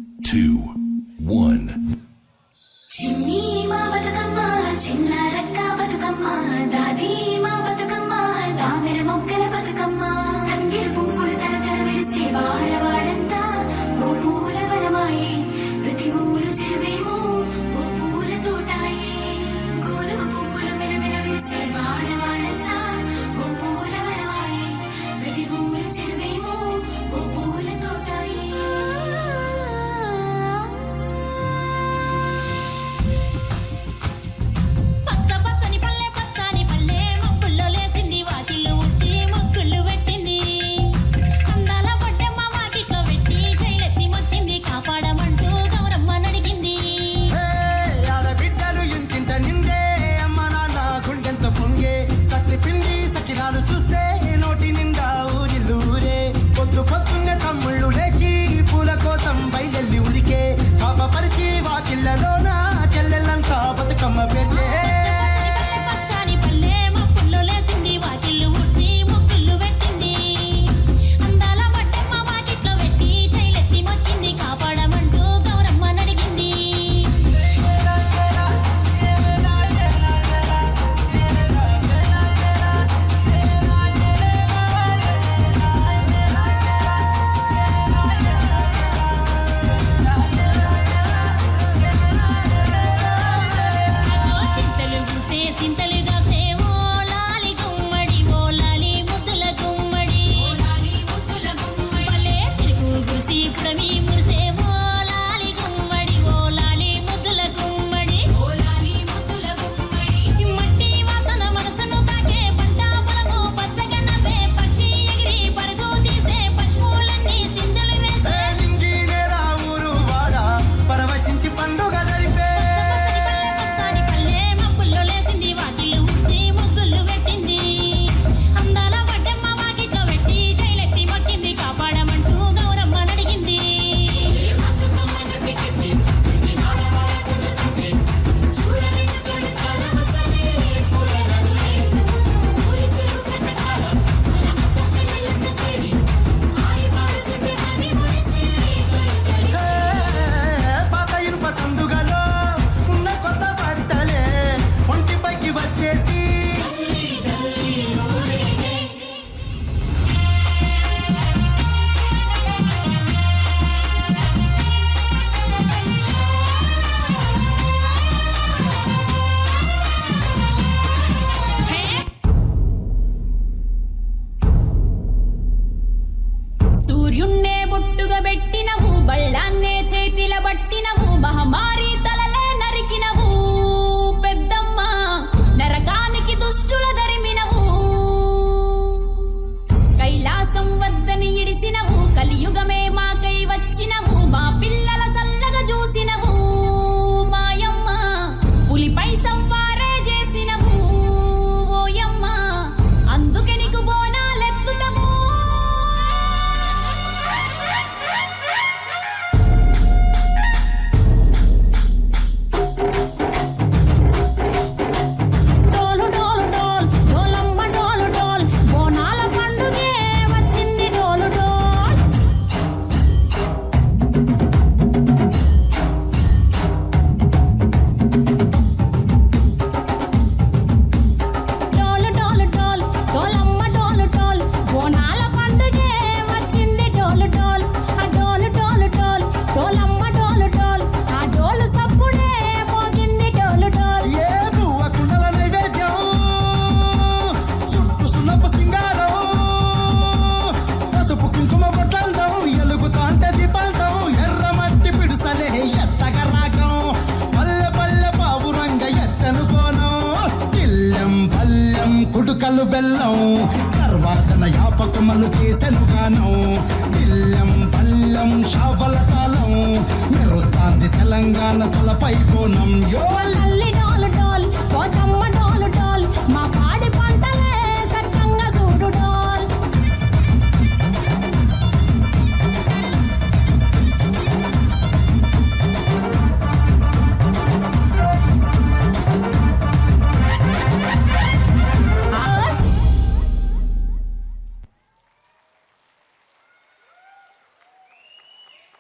2, 1. చిన్ని మా బతుకమ్మ చిన్న రక్క బతుకమ్మ దాది మా బతుకమ్మ దామెర మొక్కల బతుకమ్మ తంగిడు పువ్వులు తలతల మెరిసే వాడవాడంతా ఓ పూల వనమాయే ప్రతి ఊరు చెరువేమో ఓ పూల తోటాయే గోలుగు పువ్వులు మెలమెల మెరిసే వాడవాడంతా ఓ పూల వనమాయే ప్రతి ఊరు చెరువేమో ఓ పూల తోటాయే. చూస్తే నోటి నిండా ఊరిల్లూరే పొద్దు పొద్దున్నే తమ్ముళ్ళు లేచి పూల కోసం బయలెల్లి ఉలికే శాపపరిచి వాకిళ్ళలోన చెల్లెళ్ళంతా బతుకమ్మ పేర్లే. సూర్యున్నే బొట్టుగా పెట్టినవు బళ్ళాన్నే చేతిల పట్టినవు మహమారి తలలే నరికినవు పెద్దమ్మ నరకానికి దుష్టుల దరిమినవు కైలాసం వద్దని ఇడిసినవు కలియుగమే మాకై వచ్చినవు మా పిల్లల సల్లగా చూసినవు మాయమ్మ పులిపై సంవారే చేసినవు ఓయమ్మ అందుకే నీకు బోనాలెత్తుతాము. కుడుకలు బెల్లం తర్వాతన యాపకమలు చేసెను గానం బిల్లం పల్లం షావల తాళం మెరుస్తాంది తెలంగాణ తలపై కోణం.